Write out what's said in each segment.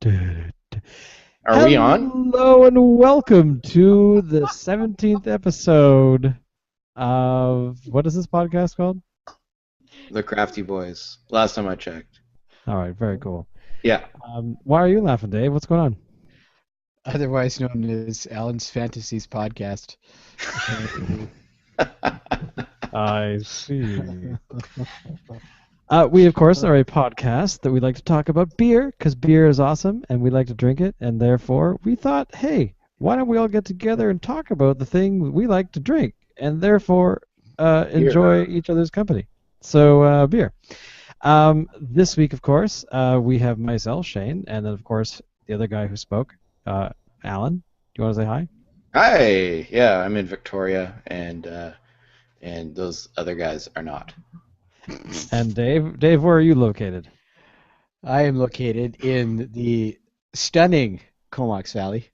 Are we on? Hello and welcome to the 17th episode of, what is this podcast called? The Crafty Boys. Last time I checked. All right, very cool. Yeah. Why are you laughing, Dave? What's going on? Otherwise known as Alan's Fantasies podcast. I see. We, of course, are a podcast that we like to talk about beer, because beer is awesome, and we like to drink it, and therefore we thought, hey, why don't we all get together and talk about the thing we like to drink, and therefore enjoy each other's company. So, beer. This week, of course, we have myself, Shane, and then, of course, the other guy who spoke, Alan. Do you want to say hi? Hi. Yeah, I'm in Victoria, and those other guys are not. And Dave, where are you located? I am located in the stunning Comox Valley.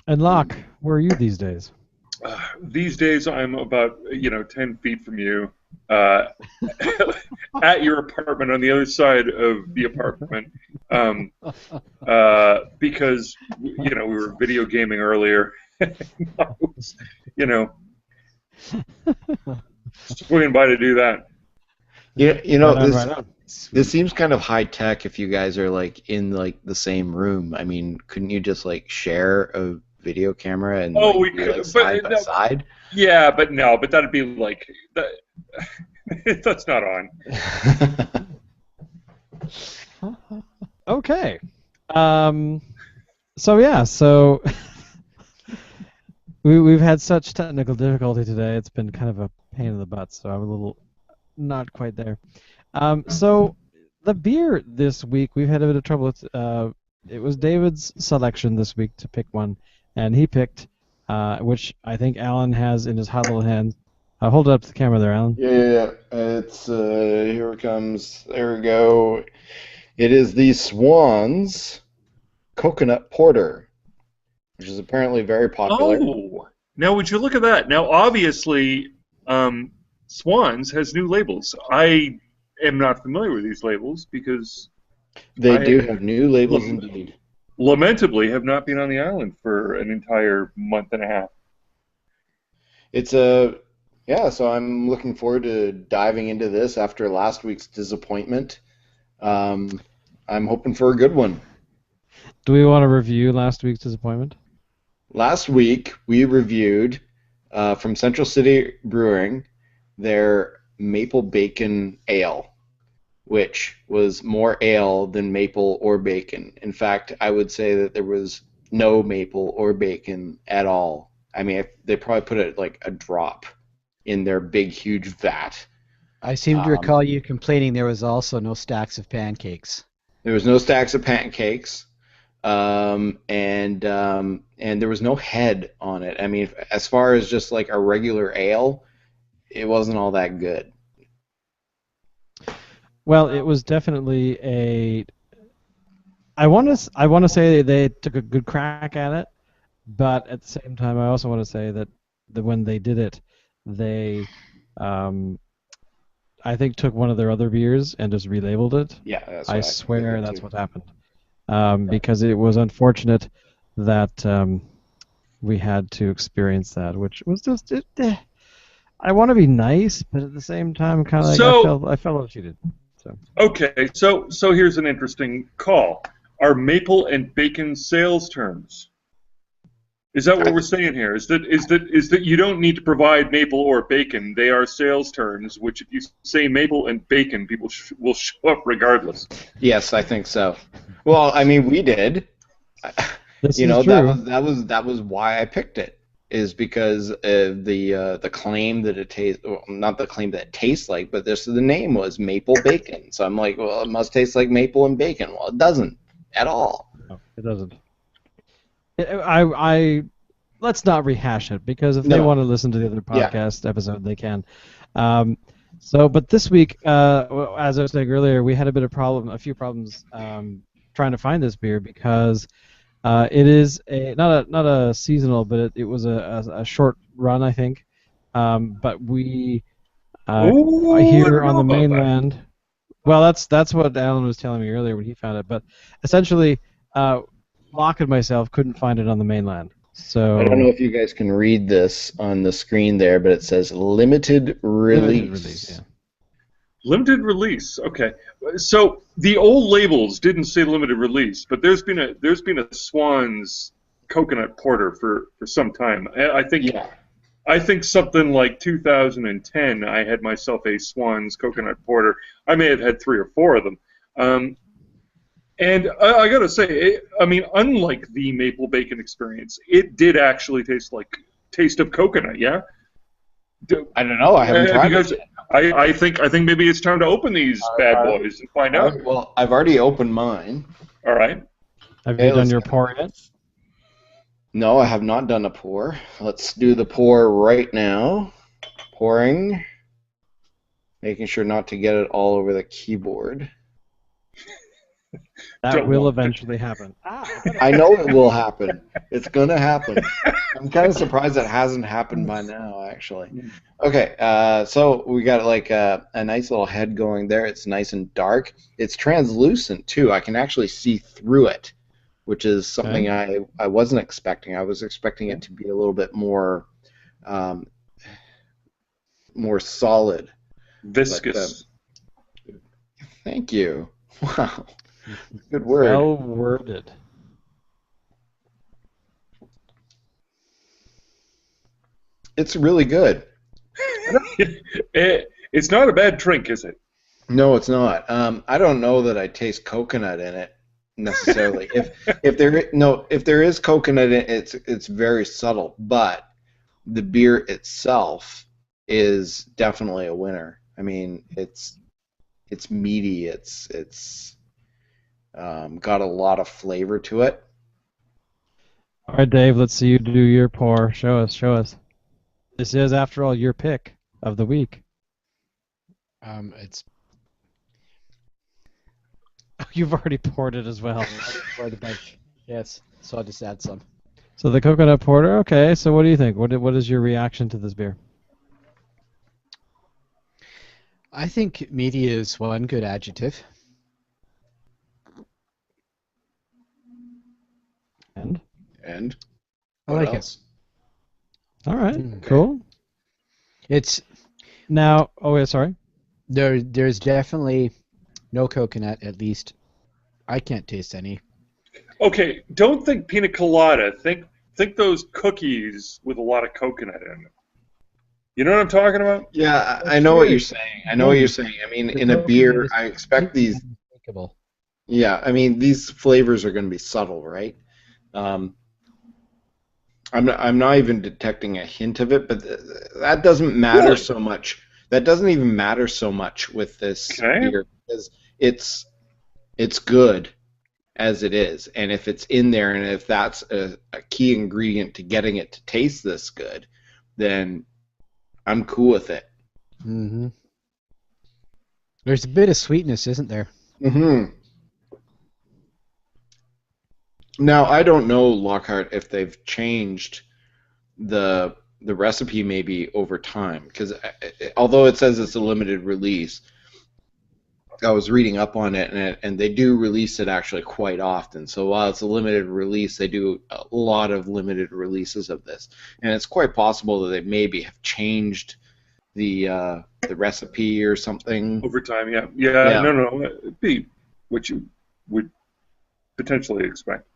And Locke, where are you these days? These days, I'm about 10 feet from you, at your apartment on the other side of the apartment, because we were video gaming earlier. I was, swinging by to do that. This seems kind of high tech. If you guys are in the same room, I mean, couldn't you just share a video camera and we could, side by side? Yeah, but that'd be that. That's not on. Okay. So we've had such technical difficulty today. It's been kind of a pain in the butt. So I'm a little not quite there. So the beer this week, we've had a bit of trouble with. It was David's selection this week to pick one, and he picked, which I think Alan has in his hot little hand. Hold it up to the camera there, Alan. Yeah. It's here it comes. There we go. It is the Swans Coconut Porter, which is apparently very popular. Oh, now would you look at that? Now, obviously, Swans has new labels. I am not familiar with these labels because they do have new labels indeed. Lamentably, have not been on the island for an entire month and a half. So I'm looking forward to diving into this after last week's disappointment. I'm hoping for a good one. Do we want to review last week's disappointment? Last week, we reviewed from Central City Brewing their Maple Bacon Ale, which was more ale than maple or bacon. In fact, I would say that there was no maple or bacon at all. I mean, they probably put it a drop in their big, huge vat. I seem to recall you complaining there was also no stacks of pancakes. There was no stacks of pancakes, and there was no head on it. I mean, as far as just a regular ale, it wasn't all that good. Well, it was definitely a. I want to say they took a good crack at it, but at the same time, I also want to say that when they did it, they, I think, took one of their other beers and just relabeled it. Yeah, that's I swear that's what happened. Because it was unfortunate that we had to experience that, which was just. I want to be nice, but at the same time, kind of I felt a little cheated. So. Okay, so here's an interesting call. Are maple and bacon sales terms? Is that what we're saying here? Is that you don't need to provide maple or bacon? They are sales terms, which if you say maple and bacon, people will show up regardless. Yes, I think so. Well, I mean, we did. This is true. That was why I picked it. Is because of the claim that it tastes, well, not the claim that it tastes like, but the name was maple bacon. So I'm like, well, it must taste like maple and bacon. Well, it doesn't at all. No, it doesn't. Let's not rehash it because if they want to listen to the other podcast episode, they can. But this week, as I was saying earlier, we had a few problems trying to find this beer because. It is not a seasonal, but it was a short run, I think. But we here on the mainland, Well, that's what Alan was telling me earlier when he found it. But essentially, Locke and myself couldn't find it on the mainland. So I don't know if you guys can read this on the screen there, but it says limited release. yeah. Limited release. Okay. So the old labels didn't say limited release, but there's been a Swans Coconut Porter for some time. I think something like 2010, I had myself a Swans Coconut Porter. I may have had 3 or 4 of them. And I got to say, unlike the maple bacon experience, it did actually taste like taste of coconut, yeah? I don't know. I haven't tried it yet. I think maybe it's time to open these bad boys and find out. Well, I've already opened mine. All right. Have you done your pour yet? No, I have not done a pour. Let's do the pour right now. Pouring. Making sure not to get it all over the keyboard. That will eventually happen. I know it will happen. It's going to happen. I'm kind of surprised it hasn't happened by now, actually. Okay, so we got like a nice little head going there. It's nice and dark. It's translucent, too. I can actually see through it, which is something I wasn't expecting. I was expecting it to be a little bit more more solid. Viscous. But, thank you. Wow. Good word. Well worded. It's really good. It's not a bad drink, is it? No, it's not. I don't know that I taste coconut in it necessarily. if there is coconut in it, it's very subtle. But the beer itself is definitely a winner. I mean, it's meaty. It's got a lot of flavor to it. All right, Dave, let's see you do your pour. Show us. This is, after all, your pick of the week. It's You've already poured it as well. for the bunch. Yes, so I'll just add some. So the coconut porter. Okay, so what do you think? What is your reaction to this beer? I think meaty is one good adjective. And I what like else? all right, Okay. cool. It's Now, oh yeah, sorry. there's definitely no coconut. At least I can't taste any. Okay, don't think pina colada. Think those cookies with a lot of coconut in them. You know what I'm talking about? Yeah, I know what you're saying. I mean, in a beer, I expect these. Unthinkable. Yeah, I mean, these flavors are going to be subtle, right? I'm not even detecting a hint of it, but that doesn't matter Really? so much. That doesn't even matter so much with this beer because it's good as it is, and if it's in there, and if that's a key ingredient to getting it to taste this good, then I'm cool with it. Mm-hmm. There's a bit of sweetness, isn't there? Mm-hmm. Now, I don't know, Lockhart, if they've changed the recipe maybe over time, because although it says it's a limited release, I was reading up on it, and they do release it actually quite often. So while it's a limited release, they do a lot of limited releases of this, and it's quite possible that they maybe have changed the recipe or something. Over time, yeah. Yeah. No, it'd be what you would potentially expect.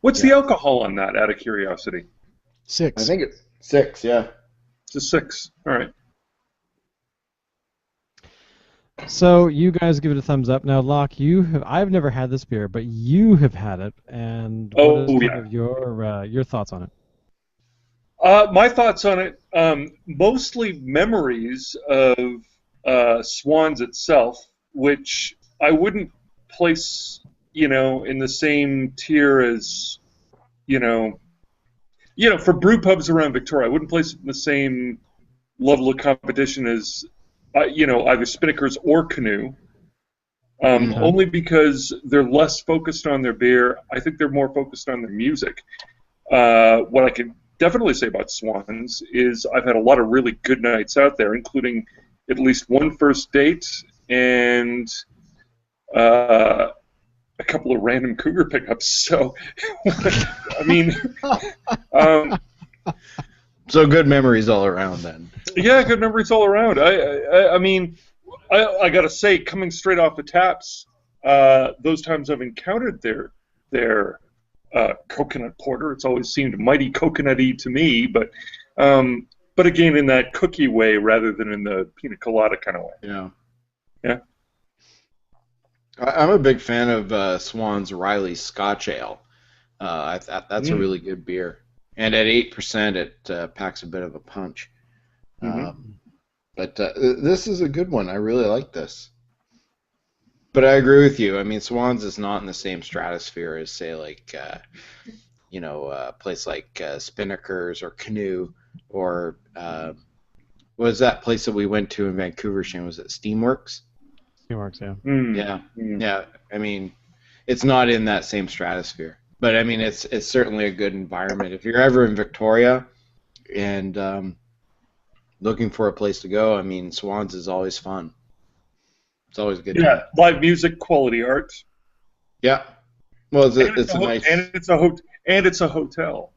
What's the alcohol on that, out of curiosity? 6. I think it's 6, yeah. It's a 6. All right. So you guys give it a thumbs up. Now, Locke, I've never had this beer, but you have had it, and what is kind of your thoughts on it? My thoughts on it, mostly memories of Swans itself, which I wouldn't place, in the same tier as, for brew pubs around Victoria. I wouldn't place it in the same level of competition as, either Spinnaker's or Canoe. Only because they're less focused on their beer. I think they're more focused on their music. What I can definitely say about Swans is I've had a lot of really good nights out there, including at least one first date and a couple of random cougar pickups. So, I mean, um, So good memories all around then. yeah, good memories all around. I mean, I gotta say, coming straight off the taps, those times I've encountered their coconut porter, it's always seemed mighty coconutty to me, but again in that cookie way rather than in the pina colada kind of way. Yeah. Yeah. I'm a big fan of Swans Riley Scotch Ale. That's a really good beer. And at 8%, it packs a bit of a punch. But this is a good one. I really like this. But I agree with you. I mean, Swans is not in the same stratosphere as, say, like, a place like Spinnaker's or Canoe or what was that place that we went to in Vancouver, Shane? Was it Steamworks? Steamworks, yeah. Yeah. I mean, it's not in that same stratosphere. But, I mean, it's certainly a good environment. If you're ever in Victoria and looking for a place to go, I mean, Swans is always fun. It's always a good time. Yeah, live music, quality art. Yeah. Well, it's a nice... And it's a hotel.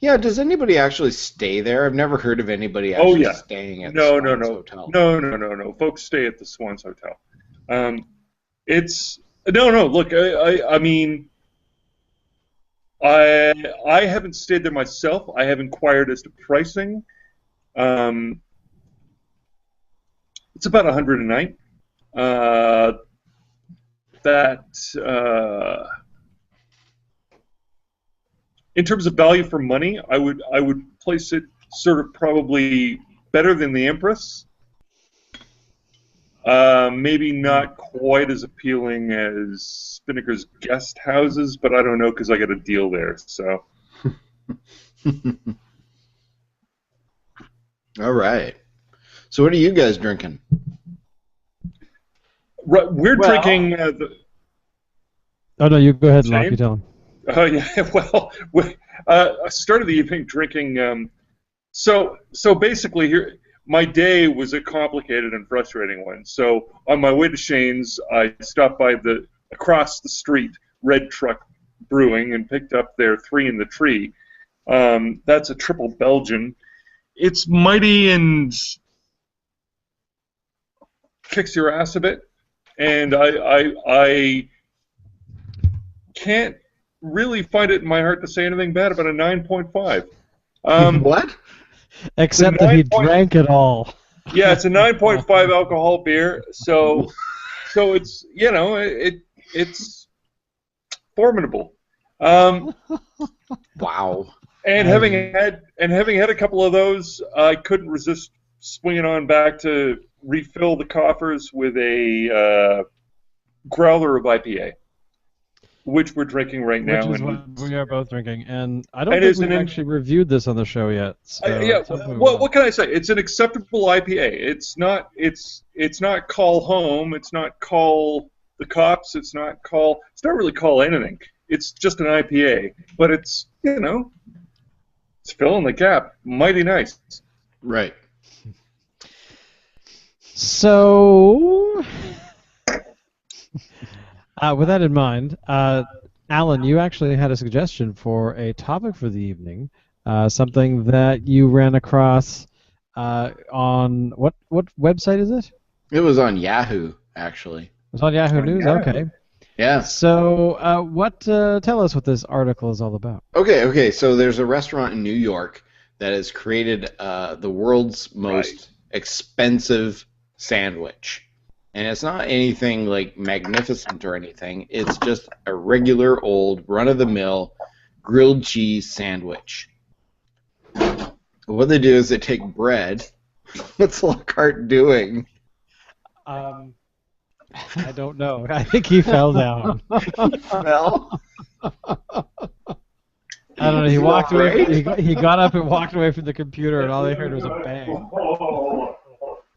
Yeah, does anybody actually stay there? I've never heard of anybody actually staying at the Swans Hotel. No. Folks stay at the Swans Hotel. Look, I mean, I haven't stayed there myself. I have inquired as to pricing. It's about $100 a night. In terms of value for money, I would place it sort of probably better than the Empress. Maybe not quite as appealing as Spinnaker's guest houses, but I don't know because I got a deal there. So. All right. So what are you guys drinking? We're drinking. Oh no, you go ahead, Locke. You tell him. Oh yeah. Well, I started the evening drinking. So basically, here my day was a complicated and frustrating one. So on my way to Shane's, I stopped by across the street Red Truck Brewing and picked up their 3 in the Tree. That's a triple Belgian. It's mighty and kicks your ass a bit, and I can't really find it in my heart to say anything bad about a 9.5. What? Except that he drank it all. Yeah, it's a 9.5 alcohol beer, so it's it's formidable. Wow. And having had a couple of those, I couldn't resist swinging on back to refill the coffers with a growler of IPA, which we're drinking right now. Which is what we are both drinking, and I don't think we've actually reviewed this on the show yet. So what can I say? It's an acceptable IPA. It's not call home. It's not call the cops. It's not really call anything. It's just an IPA, but it's it's filling the gap. Mighty nice. Right. So, with that in mind, Alan, you actually had a suggestion for a topic for the evening, something that you ran across on what website is it? It was on Yahoo, actually. It was on Yahoo News? Yahoo. Okay. Yeah. So, tell us what this article is all about. Okay. So there's a restaurant in New York that has created the world's most expensive sandwich. And it's not anything like magnificent or anything. It's just a regular old run-of-the-mill grilled cheese sandwich. What they do is they take bread. What's Lockhart doing? I don't know. I think he fell down. Fell? I don't know. He walked away. He got up and walked away from the computer, and all they heard was a bang.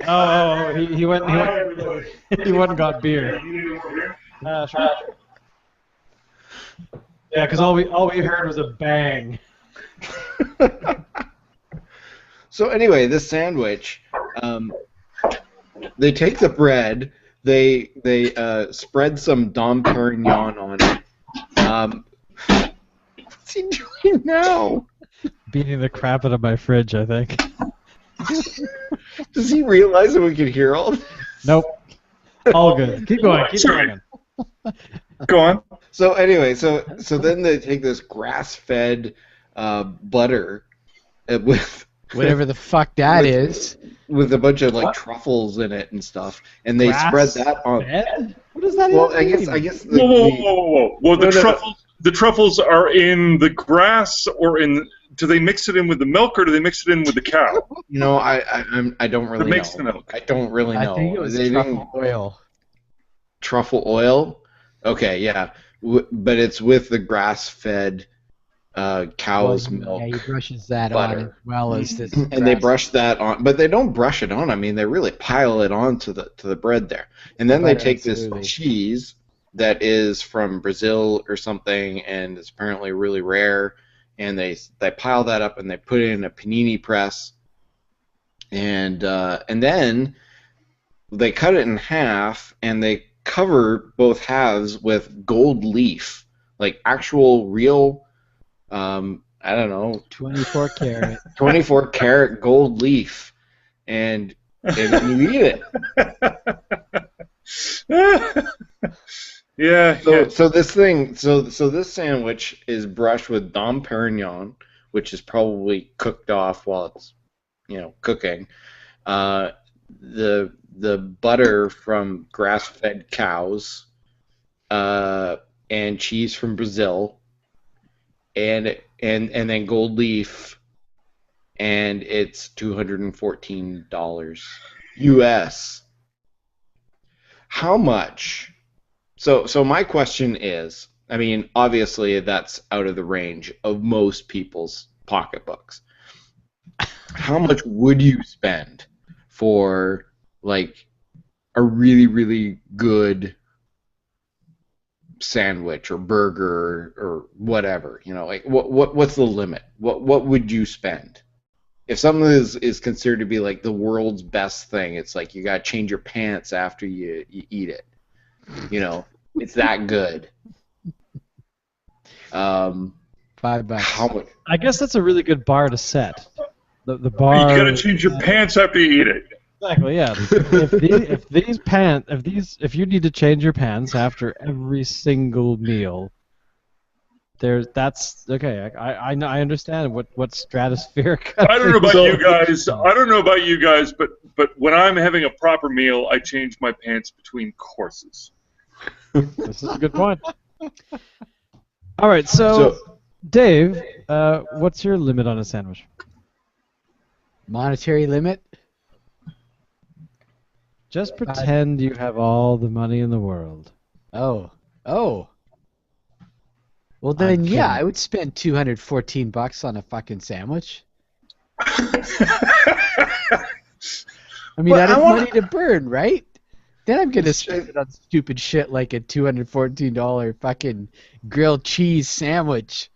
Oh, he went and got beer. Sure. Yeah, because all we heard was a bang. So anyway, this sandwich, they take the bread, they spread some Dom Perignon on it. What's he doing now? Beating the crap out of my fridge, I think. Does he realize that we can hear all this? Nope. All good. Keep going. Keep going. Go on. So anyway, so then they take this grass-fed butter with Whatever the fuck that is. with a bunch of like truffles in it and stuff, and they spread that on. Fed? What does that Well, even mean? I guess. Whoa. Well, No, no, no. the truffles are in the grass, or do they mix it in with the milk, or do they mix it in with the cow? No, I don't really know. makes the milk? I don't really know. I think it was They didn't- truffle oil. Truffle oil. Okay, yeah, but it's with the grass-fed cow's milk. Yeah, he brushes that butter. on as well as this. And they brush that on, but they don't brush it on. I mean, they really pile it on to the bread there. And then they Butter, take absolutely. this cheese that is from Brazil or something, and it's apparently really rare. And they pile that up and they put it in a panini press, and then they cut it in half and they cover both halves with gold leaf, like actual real. I don't know, 24 karat. 24 karat gold leaf, and then you eat it. Yeah. So this sandwich is brushed with Dom Perignon, which is probably cooked off while it's cooking. The butter from grass-fed cows, and cheese from Brazil, and then gold leaf, and it's $214 US. How much? So my question is, I mean, obviously that's out of the range of most people's pocketbooks. How much would you spend for like a really, really good sandwich or burger or whatever? Like what's the limit? What would you spend? If something is considered to be like the world's best thing, it's like you gotta change your pants after you eat it. It's that good. $5. How much? I guess that's a really good bar to set. The bar. You gotta change your pants after you eat it. Exactly. Yeah. If you need to change your pants after every single meal, that's okay. I understand what stratospheric. I don't know about you guys, but when I'm having a proper meal, I change my pants between courses. This is a good point. All right, so Dave, what's your limit on a sandwich? Monetary limit? Just pretend you have all the money in the world. Oh. Well then, yeah, I would spend $214 on a fucking sandwich. I mean, that is money to burn, right? Then I'm gonna spend it on stupid shit like a $214 fucking grilled cheese sandwich.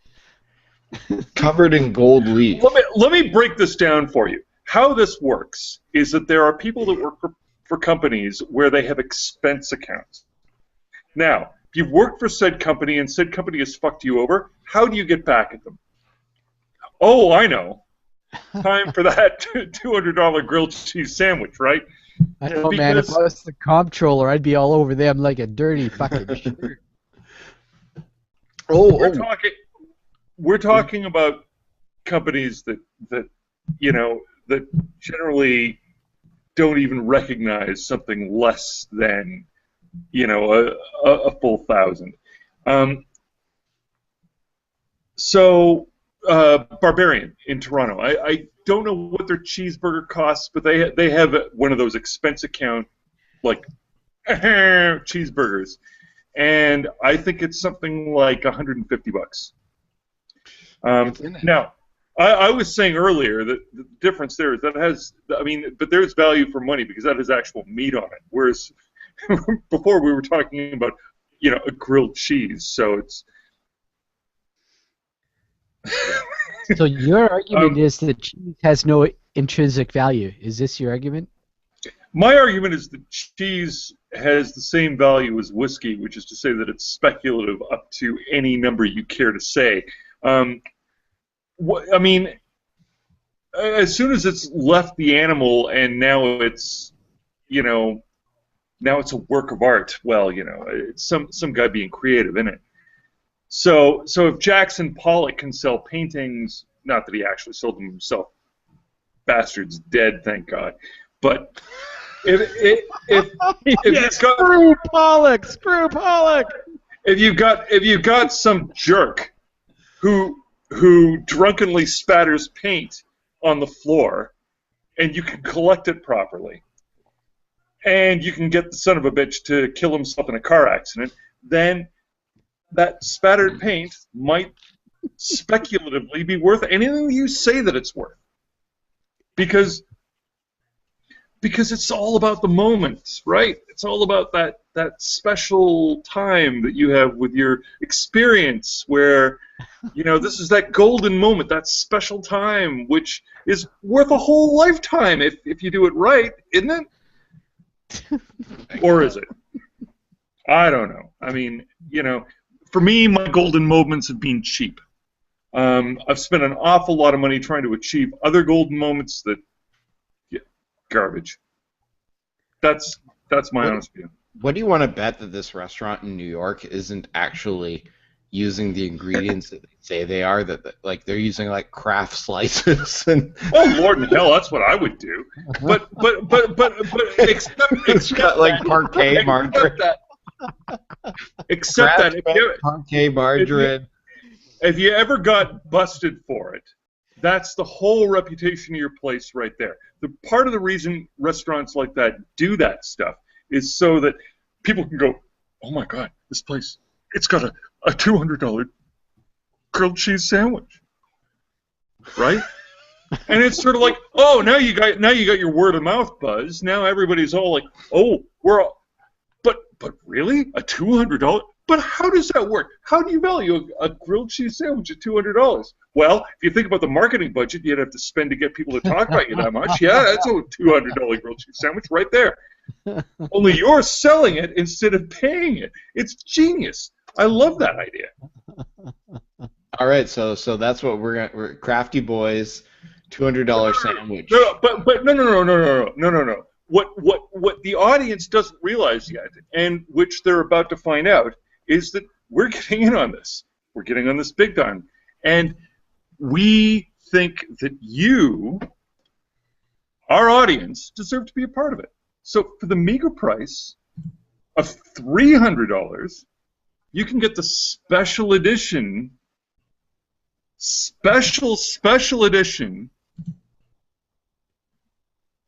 Covered in gold leaf. Let me break this down for you. How this works is that there are people that work for companies where they have expense accounts. Now, if you've worked for said company and said company has fucked you over, how do you get back at them? Oh, I know. Time for that $200 grilled cheese sandwich, right? I don't know, man. If I was the comptroller, I'd be all over them like a dirty fucking shirt. We're talking about companies that generally don't even recognize something less than a full $1,000. Barbarian in Toronto. I don't know what their cheeseburger costs, but they have one of those expense account like cheeseburgers, and I think it's something like $150. Now, I was saying earlier that the difference there is that it has, but there's value for money because that has actual meat on it, whereas before we were talking about a grilled cheese, so it's. So your argument is that cheese has no intrinsic value. Is this your argument? My argument is that cheese has the same value as whiskey, which is to say that it's speculative up to any number you care to say. I mean, as soon as it's left the animal and now it's, now it's a work of art. Well, it's some guy being creative in it. So if Jackson Pollock can sell paintings, not that he actually sold them himself, bastard's dead, thank God. But if screw Pollock. If you've got some jerk who drunkenly spatters paint on the floor, and you can collect it properly, and you can get the son of a bitch to kill himself in a car accident, then that spattered paint might speculatively be worth anything you say that it's worth. Because it's all about the moment, right? It's all about that special time that you have with your experience where, this is that golden moment, that special time, which is worth a whole lifetime if you do it right, isn't it? Or is it? I don't know. I mean, for me, my golden moments have been cheap. I've spent an awful lot of money trying to achieve other golden moments that, garbage. That's my honest view. What do you want to bet that this restaurant in New York isn't actually using the ingredients that they say they are? That like they're using like craft slices and. Oh Lord in hell, that's what I would do. But except like parquet margarine. Except that parquet margarine. If you ever got busted for it, that's the whole reputation of your place right there. The part of the reason restaurants like that do that stuff is so that people can go, oh my God, this place, it's got a $200 grilled cheese sandwich, right? And it's sort of like, oh, now you got your word of mouth buzz. Now everybody's all like, oh, but really $200? But how does that work? How do you value a grilled cheese sandwich at $200? Well, if you think about the marketing budget you'd have to spend to get people to talk about you that much, yeah, that's a $200 grilled cheese sandwich right there. Only you're selling it instead of paying it. It's genius. I love that idea. All right, so that's what we're Crafty Boys, $200 sandwich. No, but no. What the audience doesn't realize yet, and which they're about to find out, is that we're getting in on this. We're getting on this big time. And we think that you, our audience, deserve to be a part of it. So for the meager price of $300, you can get the special edition, special edition,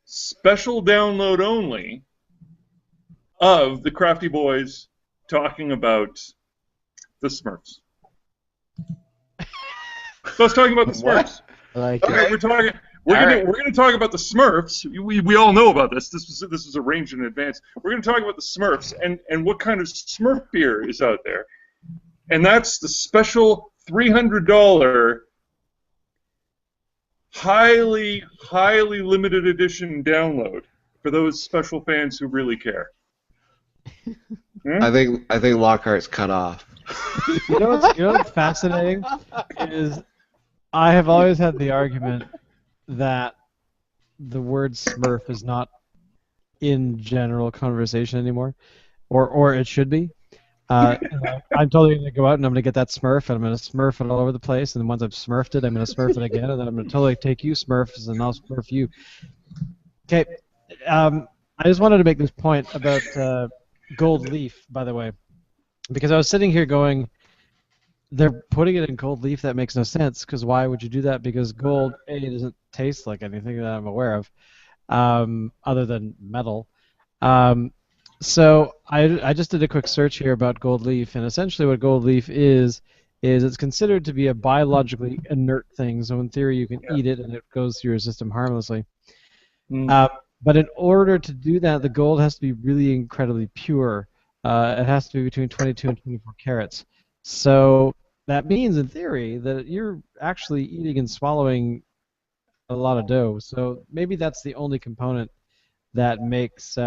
special download only of the Crafty Boys talking about the Smurfs. So I was talking about the Smurfs. Like okay, we're gonna talk about the Smurfs. We all know about this. This was arranged in advance. We're gonna talk about the Smurfs and what kind of Smurf beer is out there, and that's the special $300 highly limited edition download for those special fans who really care. I think Lockhart's cut off. You know what's fascinating is I have always had the argument that the word Smurf is not in general conversation anymore, or it should be. I'm totally going to go out and I'm going to get that Smurf and I'm going to Smurf it all over the place, and then once I've Smurfed it, I'm going to Smurf it again, and then I'm going to totally take you Smurfs and I'll Smurf you. Okay, I just wanted to make this point about Gold Leaf, by the way, because I was sitting here going, they're putting it in Gold Leaf. That makes no sense, because why would you do that? Because gold, A, doesn't taste like anything that I'm aware of, other than metal. So I just did a quick search here about Gold Leaf, and essentially what Gold Leaf is it's considered to be a biologically inert thing, so in theory you can eat it and it goes through your system harmlessly. But in order to do that, the gold has to be really incredibly pure. It has to be between 22 and 24 carats. So that means, in theory, that you're actually eating and swallowing a lot of dough. So maybe that's the only component that makes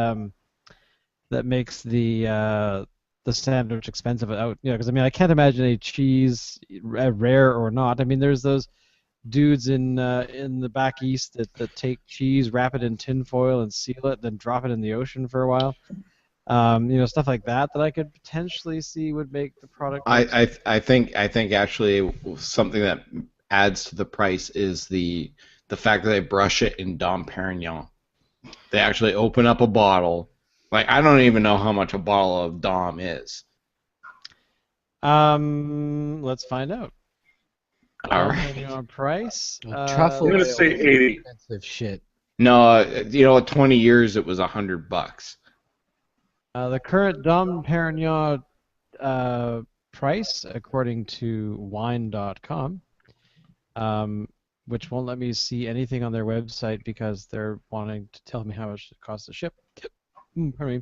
that makes the sandwich expensive. Because I mean, I can't imagine a cheese, rare or not. I mean, there's those dudes in the back east that take cheese, wrap it in tin foil, and seal it, then drop it in the ocean for a while. Stuff like that I could potentially see would make the product. I think actually something that adds to the price is the fact that they brush it in Dom Perignon. They actually open up a bottle. Like, I don't even know how much a bottle of Dom is. Let's find out. All right. Price. Truffle. I'm gonna say 80. Expensive shit. No, 20 years it was $100. The current Dom Perignon price, according to wine.com, which won't let me see anything on their website because they're wanting to tell me how much it costs to ship. Pardon me.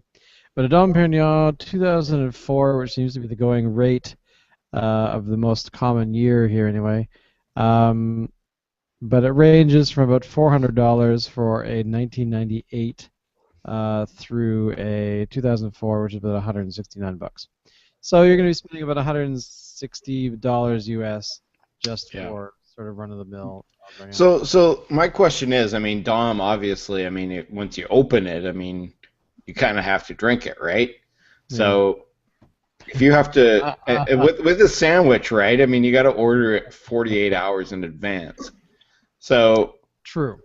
But a Dom Perignon 2004, which seems to be the going rate of the most common year here anyway. But it ranges from about $400 for a 1998 through a 2004, which is about $169. So you're going to be spending about $160 US just for sort of run-of-the-mill. So my question is, I mean, Dom, obviously, I mean, once you open it, I mean, you kind of have to drink it, right? Yeah. So if you have to, with a sandwich, right? I mean, you got to order it 48 hours in advance. So true.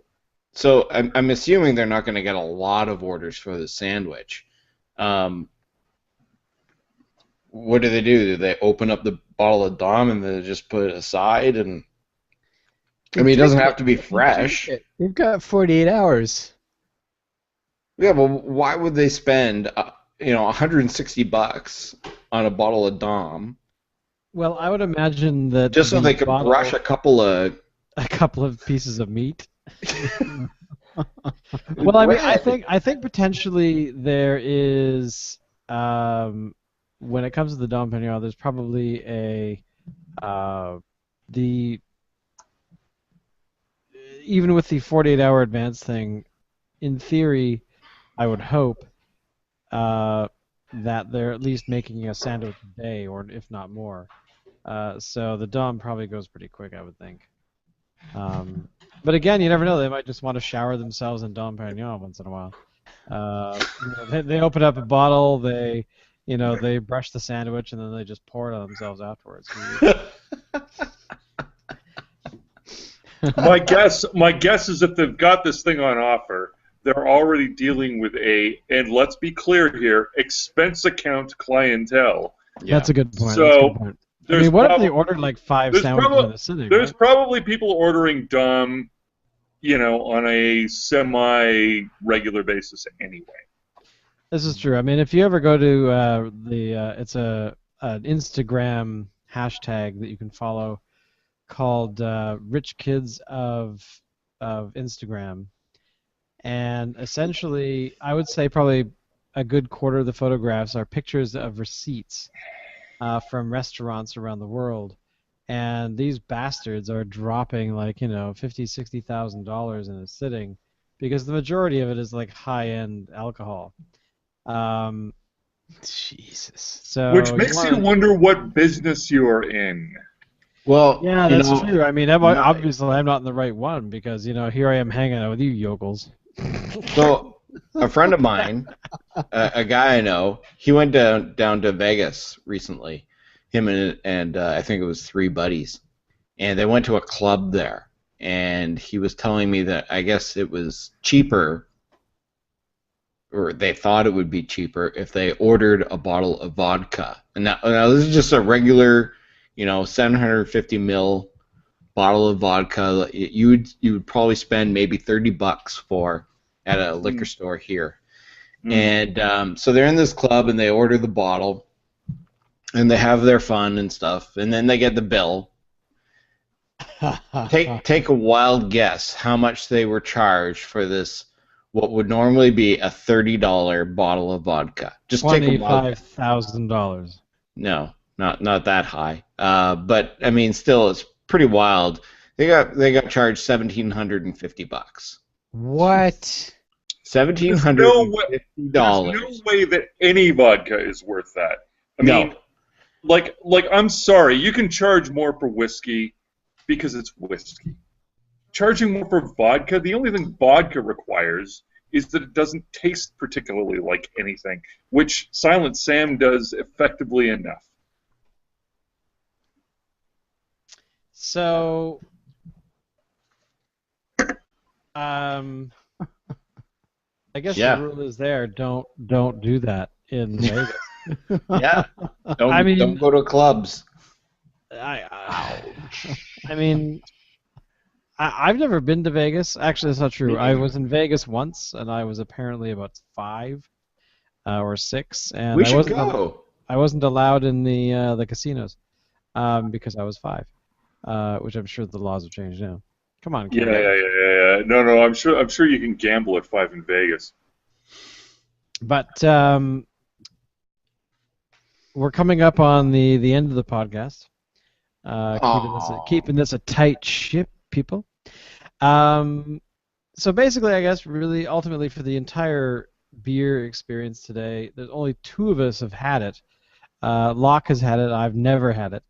So I'm assuming they're not going to get a lot of orders for the sandwich. What do? Do they open up the bottle of Dom and then just put it aside? And I mean, it doesn't have to be fresh. They've got 48 hours. Yeah, but why would they spend $160 on a bottle of Dom? Well, I would imagine that just so they could brush a couple of pieces of meat. Well, I mean, I think potentially there is, when it comes to the Dom Perignon, there's probably even with the 48-hour advance thing, in theory, I would hope that they're at least making a sandwich a day, or if not more. So the Dom probably goes pretty quick, I would think. But again, you never know. They might just want to shower themselves in Dom Perignon once in a while. They open up a bottle, they brush the sandwich, and then they just pour it on themselves afterwards. My guess is if they've got this thing on offer, they're already dealing with and let's be clear here, expense account clientele. Yeah. That's a good point. So, I mean, what if they ordered like 5 sandwiches in a sitting? There's probably people ordering Dom, on a semi-regular basis anyway. This is true. I mean, if you ever go to it's an Instagram hashtag that you can follow called Rich Kids of Instagram, and essentially, I would say probably a good quarter of the photographs are pictures of receipts from restaurants around the world, and these bastards are dropping like $50,000-$60,000 in a sitting, because the majority of it is like high-end alcohol. Jesus. So which makes you wonder what business you're in. Well, yeah, that's true. I mean, obviously, I'm not in the right one because here I am hanging out with you yokels. So, a friend of mine, a guy I know, he went down to Vegas recently. Him and I think it was 3 buddies, and they went to a club there. And he was telling me that I guess it was cheaper, or they thought it would be cheaper if they ordered a bottle of vodka. And now this is just a regular, 750 ml bottle of vodka. You would probably spend maybe $30 for at a liquor store here. And so they're in this club and they order the bottle and they have their fun and stuff, and then they get the bill. Take a wild guess how much they were charged for this, what would normally be a $30 bottle of vodka. Just take a wild guess. $25,000. No, not that high. But I mean, still, it's pretty wild. They got charged $1,750. What? $1,750. There's no way that any vodka is worth that. I No. mean, like I'm sorry, you can charge more for whiskey because it's whiskey. Charging more for vodka, the only thing vodka requires is that it doesn't taste particularly like anything, which Silent Sam does effectively enough. So, I guess Yeah. the rule is there. Don't do that in Vegas. Yeah. Don't go to clubs. I've never been to Vegas. Actually, that's not true. I was in Vegas once, and I was apparently about 5 or 6, and We should go. I wasn't allowed in the casinos because I was 5, which I'm sure the laws have changed now. Come on, kid. Yeah. No. I'm sure you can gamble at 5 in Vegas. But we're coming up on the end of the podcast. Keeping this a tight ship, people. So basically, I guess, really, ultimately, for the entire beer experience today, there's only 2 of us have had it. Locke has had it. I've never had it.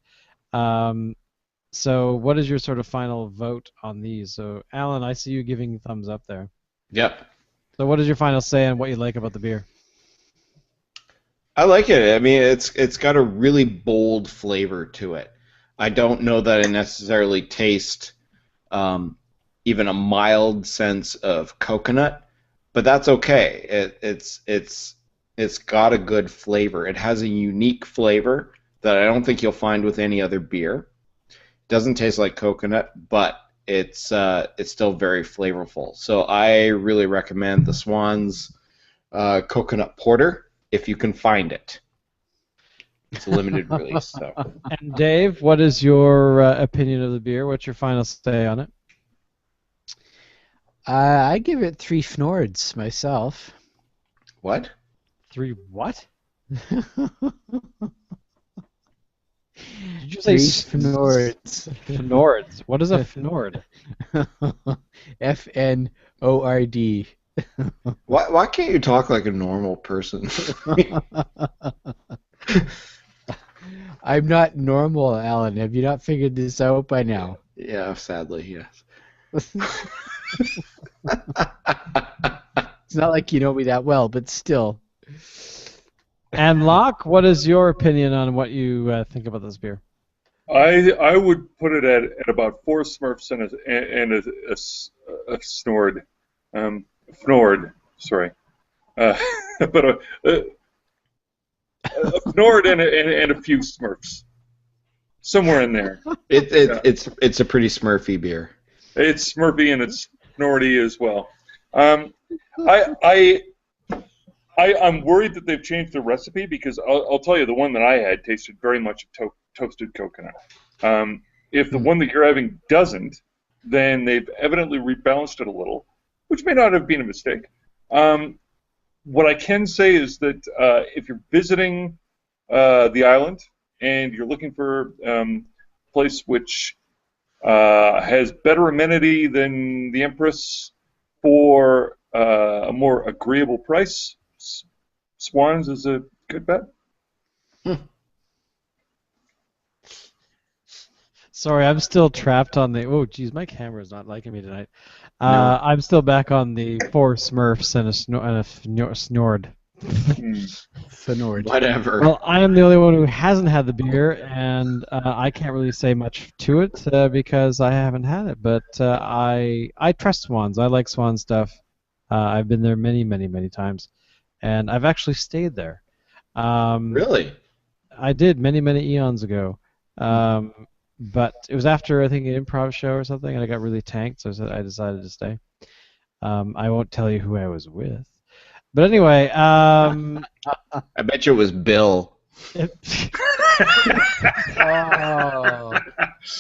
So what is your sort of final vote on these? So, Alan, I see you giving thumbs up there. Yep. So what is your final say on what you like about the beer? I like it. I mean, it's got a really bold flavor to it. I don't know that I necessarily taste even a mild sense of coconut, but that's okay. It's got a good flavor. It has a unique flavor that I don't think you'll find with any other beer. It doesn't taste like coconut, but it's still very flavorful. So I really recommend the Swans Coconut Porter if you can find it. It's a limited release. So. And Dave, what is your opinion of the beer? What's your final say on it? I give it 3 Fnords myself. What? 3 what? Did you 3 say Fnords. Fnords. What is a Fnord? Fnord. Why can't you talk like a normal person? I'm not normal, Alan. Have you not figured this out by now? Yeah, sadly, yes. It's not like you know me that well, but still. And Locke, what is your opinion on what you think about this beer? I would put it at about 4 Smurfs and a Snord. Fnord, sorry. But a Fnord and a few Smurfs. Somewhere in there. It's a pretty Smurfy beer. It's Smurfy and it's Snorty as well. I'm worried that they've changed the recipe because I'll tell you the one that I had tasted very much of toasted coconut. If the one that you're having doesn't, then they've evidently rebalanced it a little, which may not have been a mistake. What I can say is that if you're visiting the island and you're looking for a place which has better amenity than the Empress for a more agreeable price, Swans is a good bet. Sorry, I'm still trapped on the... Oh, geez, my camera's not liking me tonight. No. I'm still back on the 4 Smurfs and a Snord. Fnord. Whatever. Well, I am the only one who hasn't had the beer, and I can't really say much to it because I haven't had it. But I trust Swans. I like Swan stuff. I've been there many, many, many times, and I've actually stayed there. Really? I did many, many eons ago. But it was after, I think, an improv show or something, and I got really tanked, so I decided to stay. I won't tell you who I was with. But anyway... I bet you it was Bill. That's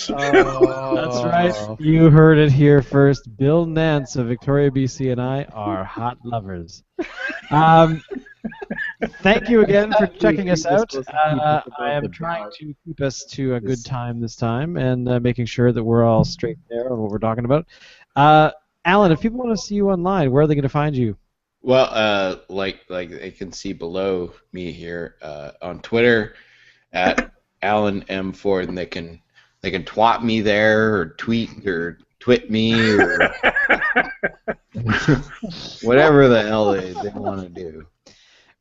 right. You heard it here first. Bill Nance of Victoria, BC, and I are hot lovers. Thank you again for checking us out. I am trying to keep us to a good time this time and making sure that we're all straight there on what we're talking about. Alan, if people want to see you online, where are they going to find you? Well, like they can see below me here on Twitter at Alan M Ford, and they can twat me there or tweet or twit me or whatever the hell they want to do.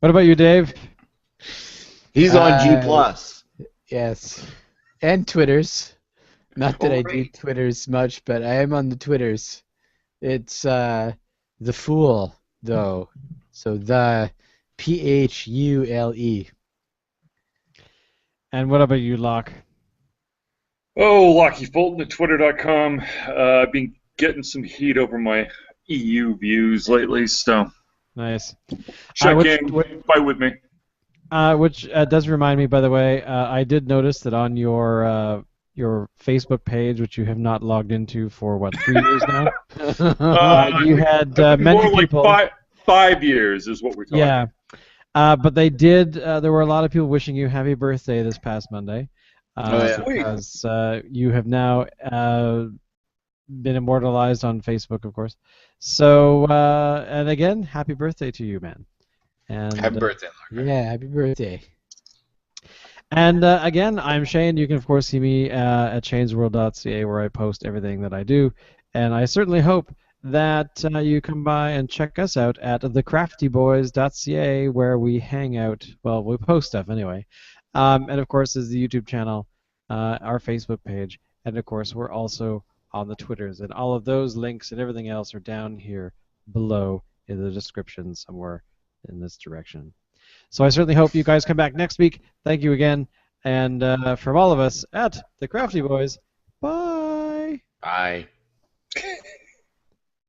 What about you, Dave? He's on G Plus. Yes, and Twitters. Not that I do Twitters much, but I am on the Twitters. It's the Fool though, so the PHULE. And what about you, Locke? Oh, Lockie Fulton at Twitter.com. I've been getting some heat over my EU views lately, so Nice. check in, fight with me. Which does remind me, by the way, I did notice that on your Facebook page, which you have not logged into for, 3 years now? You had many people... Like 5 years is what we're talking. Yeah. But they did, there were a lot of people wishing you happy birthday this past Monday. Because you have now been immortalized on Facebook, of course. So, and again, happy birthday to you, man. And, happy birthday, Lark. Yeah, happy birthday. And again, I'm Shane. You can, of course, see me at shanesworld.ca, where I post everything that I do. And I certainly hope that you come by and check us out at thecraftyboys.ca, where we hang out. Well, we post stuff anyway. And, of course, is the YouTube channel, our Facebook page, and, of course, we're also on the Twitters. And all of those links and everything else are down here below in the description somewhere in this direction. So I certainly hope you guys come back next week. Thank you again. And from all of us at the Crafty Boys, bye. Bye.